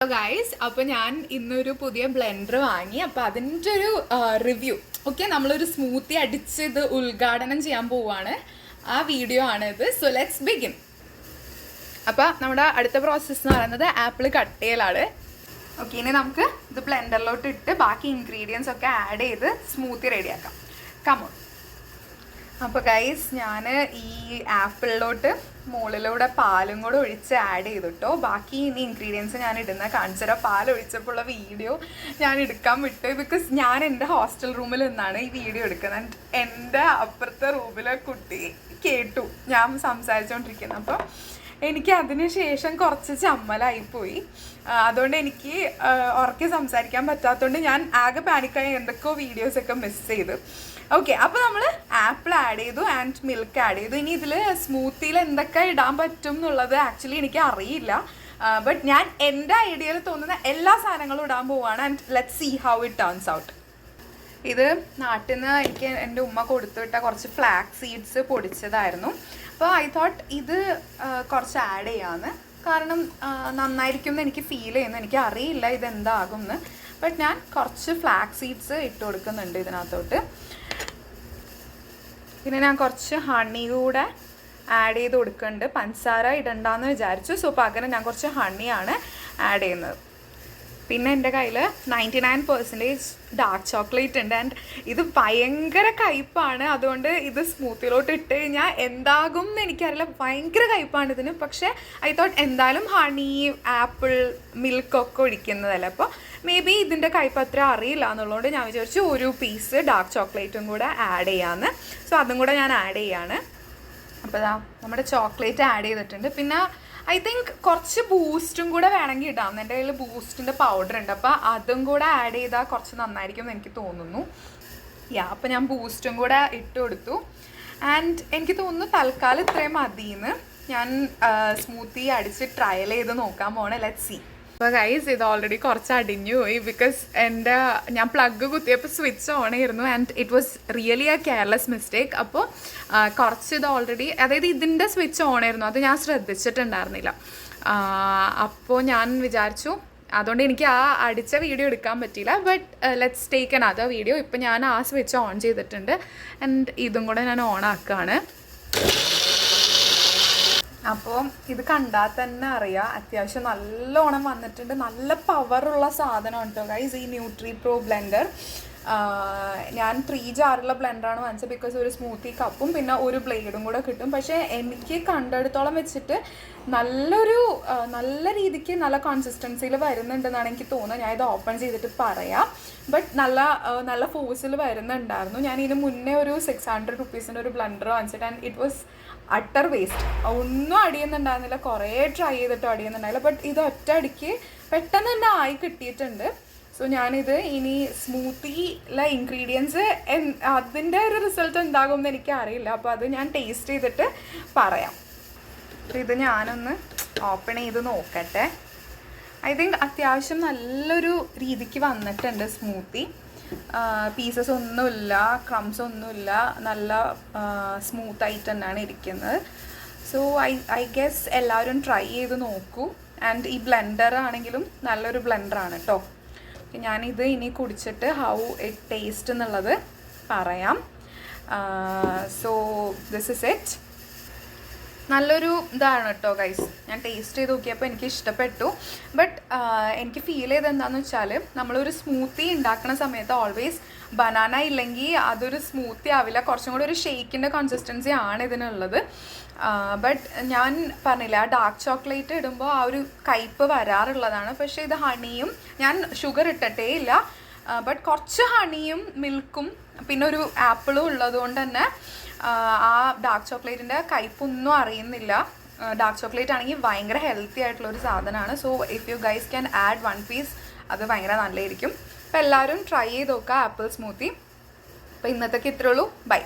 Hello guys, അപ്പോൾ ഞാൻ ഇന്നൊരു പുതിയ ബ്ലെൻഡർ വാങ്ങി. അപ്പോൾ അതിൻ്റെ ഒരു റിവ്യൂ. ഓക്കെ, നമ്മളൊരു സ്മൂത്തി അടിച്ച് ഇത് ഉദ്ഘാടനം ചെയ്യാൻ പോവുകയാണ്. ആ വീഡിയോ ആണിത്. So let's begin. അപ്പോൾ നമ്മുടെ അടുത്ത പ്രോസസ്സ് എന്ന് പറയുന്നത് ആപ്പിൾ കട്ട് ചെയ്യലാണ്. ഓക്കെ, ഇനി നമുക്ക് ഇത് ബ്ലെൻഡറിലോട്ട് ഇട്ട് ബാക്കി ഇൻഗ്രീഡിയൻസ് ഒക്കെ ആഡ് ചെയ്ത് സ്മൂത്തി റെഡിയാക്കാം. കമോൺ. അപ്പോൾ ഗൈസ്, ഞാൻ ഈ ആപ്പിളിലോട്ട് മുകളിലൂടെ പാലും കൂടെ ഒഴിച്ച് ആഡ് ചെയ്തിട്ടോ. ബാക്കി ഇനി ഇൻഗ്രീഡിയൻസ് ഞാൻ ഇടുന്ന കാണിച്ചുതരാം. പാലൊഴിച്ചപ്പോഴുള്ള വീഡിയോ ഞാൻ എടുക്കാൻ വിട്ടു. ബിക്കോസ് ഞാൻ എൻ്റെ ഹോസ്റ്റൽ റൂമിൽ നിന്നാണ് ഈ വീഡിയോ എടുക്കുന്നത്. എൻ്റെ അപ്പുറത്തെ റൂമിലെ കുട്ടി കേട്ടു ഞാൻ സംസാരിച്ചുകൊണ്ടിരിക്കുന്നത്. അപ്പോൾ എനിക്ക് അതിന് ശേഷം കുറച്ച് ചമ്മലായിപ്പോയി. അതുകൊണ്ട് എനിക്ക് ഉറക്കെ സംസാരിക്കാൻ പറ്റാത്തതുകൊണ്ട് ഞാൻ ആകെ പാനിക്കായി എന്തൊക്കെയോ വീഡിയോസൊക്കെ മിസ് ചെയ്തു. ഓക്കെ, അപ്പോൾ നമ്മൾ ആപ്പിൾ ആഡ് ചെയ്തു ആൻഡ് മിൽക്ക് ആഡ് ചെയ്തു. ഇനി ഇതിൽ സ്മൂത്തിയിൽ എന്തൊക്കെ ഇടാൻ പറ്റും എന്നുള്ളത് ആക്ച്വലി എനിക്ക് അറിയില്ല. ബട്ട് ഞാൻ എൻ്റെ ഐഡിയയിൽ തോന്നുന്ന എല്ലാ സാധനങ്ങളും ഇടാൻ പോവുകയാണ്. And let see how it turns out. ഇത് നാട്ടിൽ നിന്ന് എനിക്ക് എൻ്റെ ഉമ്മ കൊടുത്തുവിട്ട കുറച്ച് ഫ്ലാക്സ് സീഡ്സ് പൊടിച്ചതായിരുന്നു. അപ്പോൾ ഐ തോട്ട് ഇത് കുറച്ച് ആഡ് ചെയ്യാമെന്ന്. കാരണം നന്നായിരിക്കും എന്ന് എനിക്ക് ഫീൽ ചെയ്യുന്നു. എനിക്ക് അറിയില്ല ഇതെന്താകും എന്ന്. ബട്ട് ഞാൻ കുറച്ച് ഫ്ലാക്സ് സീഡ്സ് ഇട്ട് കൊടുക്കുന്നുണ്ട് ഇതിനകത്തോട്ട്. പിന്നെ ഞാൻ കുറച്ച് ഹണി കൂടെ ആഡ് ചെയ്ത് കൊടുക്കുന്നുണ്ട്. പഞ്ചസാര ഇടണ്ടെന്ന് വിചാരിച്ചു. സോ പകരം ഞാൻ കുറച്ച് ഹണിയാണ് ആഡ് ചെയ്യുന്നത്. പിന്നെ എൻ്റെ കയ്യിൽ 99% ഡാർക്ക് ചോക്ലേറ്റ് ഉണ്ട്. ആൻഡ് ഇത് ഭയങ്കര കയ്പ്പാണ്. അതുകൊണ്ട് ഇത് സ്മൂത്തിയിലോട്ട് ഇട്ട് കഴിഞ്ഞാൽ എന്താകും എന്ന് എനിക്കറിയില്ല. ഭയങ്കര കയ്പ്പാണ് ഇതിന്. പക്ഷേ ഐ തോട്ട് എന്തായാലും ഹണി, ആപ്പിൾ, മിൽക്കൊക്കെ ഒഴിക്കുന്നതല്ലേ, അപ്പോൾ മേ ബി ഇതിൻ്റെ കയ്പ്പ് അത്ര അറിയില്ല എന്നുള്ളതുകൊണ്ട് ഞാൻ വിചാരിച്ചു ഒരു പീസ് ഡാർക്ക് ചോക്ലേറ്റും കൂടെ ആഡ് ചെയ്യാമെന്ന്. സോ അതും കൂടെ ഞാൻ ആഡ് ചെയ്യാണ്. അപ്പോൾ നമ്മുടെ ചോക്ലേറ്റ് ആഡ് ചെയ്തിട്ടുണ്ട്. പിന്നെ ഐ തിങ്ക് കുറച്ച് ബൂസ്റ്റും കൂടെ വേണമെങ്കിൽ ഇടാം. എൻ്റെ കയ്യിൽ ബൂസ്റ്റിൻ്റെ പൗഡർ ഉണ്ട്. അപ്പോൾ അതും കൂടെ ആഡ് ചെയ്താൽ കുറച്ച് നന്നായിരിക്കും എന്ന് എനിക്ക് തോന്നുന്നു. അപ്പോൾ ഞാൻ ബൂസ്റ്റും കൂടെ ഇട്ട് കൊടുത്തു. ആൻഡ് എനിക്ക് തോന്നുന്നു തൽക്കാലം ഇത്രയും മതിയെന്ന്. ഞാൻ സ്മൂത്തി അടിച്ച് ട്രയൽ ചെയ്ത് നോക്കാൻ പോണേ. Let's see. അപ്പോൾ ഗൈസ്, ഇത് ഓൾറെഡി കുറച്ച് അടിഞ്ഞു പോയി. ബിക്കോസ് ഞാൻ പ്ലഗ് കുത്തിയപ്പോൾ സ്വിച്ച് ഓൺ ആയിരുന്നു. And it was really a careless mistake. അപ്പോൾ കുറച്ച് ഇത് ഓൾറെഡി, അതായത് ഇതിൻ്റെ സ്വിച്ച് ഓൺ ആയിരുന്നു, അത് ഞാൻ ശ്രദ്ധിച്ചിട്ടുണ്ടായിരുന്നില്ല. അപ്പോൾ ഞാൻ വിചാരിച്ചു, അതുകൊണ്ട് എനിക്ക് ആ അടിച്ച വീഡിയോ എടുക്കാൻ പറ്റിയില്ല. But let's take another video. ഇപ്പം ഞാൻ ആ സ്വിച്ച് ഓൺ ചെയ്തിട്ടുണ്ട്. ആൻഡ് ഇതും കൂടെ ഞാൻ ഓൺ ആക്കുകയാണ്. അപ്പോൾ ഇത് കണ്ടാൽ തന്നെ അറിയാം അത്യാവശ്യം നല്ലോണം വന്നിട്ടുണ്ട്. നല്ല പവറുള്ള സാധനമാണ് കേട്ടോ ഗൈസ് ഈ ന്യൂട്രി പ്രോ ബ്ലെൻഡർ. ഞാൻ 3 ജാറുള്ള ബ്ലെൻഡറാണ് വാങ്ങിച്ചത്. ബിക്കോസ് ഒരു സ്മൂത്തി കപ്പും പിന്നെ ഒരു ബ്ലേഡും കൂടെ കിട്ടും. പക്ഷേ എനിക്ക് കണ്ടെടുത്തോളം വെച്ചിട്ട് നല്ല രീതിക്ക് നല്ല കൺസിസ്റ്റൻസിയിൽ വരുന്നുണ്ടെന്നാണ് എനിക്ക് തോന്നുന്നത്. ഞാൻ ഇത് ഓപ്പൺ ചെയ്തിട്ട് പറയാം. ബട്ട് നല്ല ഫോഴ്സിൽ വരുന്നുണ്ടായിരുന്നു. ഞാൻ ഇതിന് മുന്നേ ഒരു 600 റുപ്പീസിൻ്റെ ഒരു ബ്ലെൻഡർ വാങ്ങിച്ചിട്ട് and it was utter waste. ഒന്നും അടിയുന്നുണ്ടായിരുന്നില്ല. കുറേ ട്രൈ ചെയ്തിട്ടും അടിയുന്നുണ്ടായില്ല. ബട്ട് ഇത് ഒറ്റ അടിക്ക് പെട്ടെന്ന് തന്നെ ആയി കിട്ടിയിട്ടുണ്ട്. സോ ഞാനിത് ഇനി സ്മൂത്തിയിലെ ഇൻഗ്രീഡിയൻസ് അതിൻ്റെ ഒരു റിസൾട്ട് എന്താകും എന്ന് എനിക്കറിയില്ല. അപ്പോൾ അത് ഞാൻ ടേസ്റ്റ് ചെയ്തിട്ട് പറയാം. അപ്പോൾ ഇത് ഞാനൊന്ന് ഓപ്പൺ ചെയ്ത് നോക്കട്ടെ. ഐ തിങ്ക് അത്യാവശ്യം നല്ലൊരു രീതിക്ക് വന്നിട്ടുണ്ട് സ്മൂത്തി. പീസസ് ഒന്നുമില്ല, ക്രംസ് ഒന്നുമില്ല, നല്ല സ്മൂത്തായിട്ട് തന്നെയാണ് ഇരിക്കുന്നത്. സോ ഐ ഗെസ് എല്ലാവരും ട്രൈ ചെയ്ത് നോക്കൂ. ആൻഡ് ഈ ബ്ലെൻഡർ ആണെങ്കിലും നല്ലൊരു ബ്ലെൻഡറാണ് കേട്ടോ. ഞാനിത് ഇനി കുടിച്ചിട്ട് ഹൗ ഇറ്റ് ടേസ്റ്റ് എന്നുള്ളത് പറയാം. So this is it. നല്ലൊരു ഇതാണ് കേട്ടോ ഗൈസ്. ഞാൻ ടേസ്റ്റ് ചെയ്ത് നോക്കിയപ്പോൾ എനിക്ക് ഇഷ്ടപ്പെട്ടു. ബട്ട് എനിക്ക് ഫീൽ ചെയ്ത് എന്താണെന്ന് വെച്ചാൽ നമ്മളൊരു സ്മൂത്തി ഉണ്ടാക്കുന്ന സമയത്ത് ഓൾവേസ് ബനാന ഇല്ലെങ്കിൽ അതൊരു സ്മൂത്തി ആവില്ല. കുറച്ചും കൂടി ഒരു ഷേക്കിൻ്റെ കൺസിസ്റ്റൻസി ആണ് ഇതിനുള്ളത്. ബട്ട് ഞാൻ പറഞ്ഞില്ല, ഡാർക്ക് ചോക്ലേറ്റ് ഇടുമ്പോൾ ആ ഒരു കയ്പ്പ് വരാറുള്ളതാണ്. പക്ഷേ ഇത് ഹണിയും, ഞാൻ ഷുഗർ ഇട്ടിട്ടേ ഇല്ല. ബട്ട് കുറച്ച് ഹണിയും മിൽക്കും പിന്നെ ഒരു ആപ്പിളും ഉള്ളതുകൊണ്ട് തന്നെ ആ ഡാർക്ക് ചോക്ലേറ്റിൻ്റെ കയ്പ്പൊന്നും അറിയുന്നില്ല. ഡാർക്ക് ചോക്ലേറ്റ് ആണെങ്കിൽ ഭയങ്കര ഹെൽത്തി ആയിട്ടുള്ളൊരു സാധനമാണ്. So if you guys can add 1 piece അത് ഭയങ്കര നല്ലതായിരിക്കും. അപ്പോൾ എല്ലാവരും ട്രൈ ചെയ്ത് നോക്കുക ആപ്പിൾ സ്മൂത്തി. അപ്പോൾ ഇന്നത്തേക്ക് ഇത്രേ ഉള്ളൂ. ബൈ.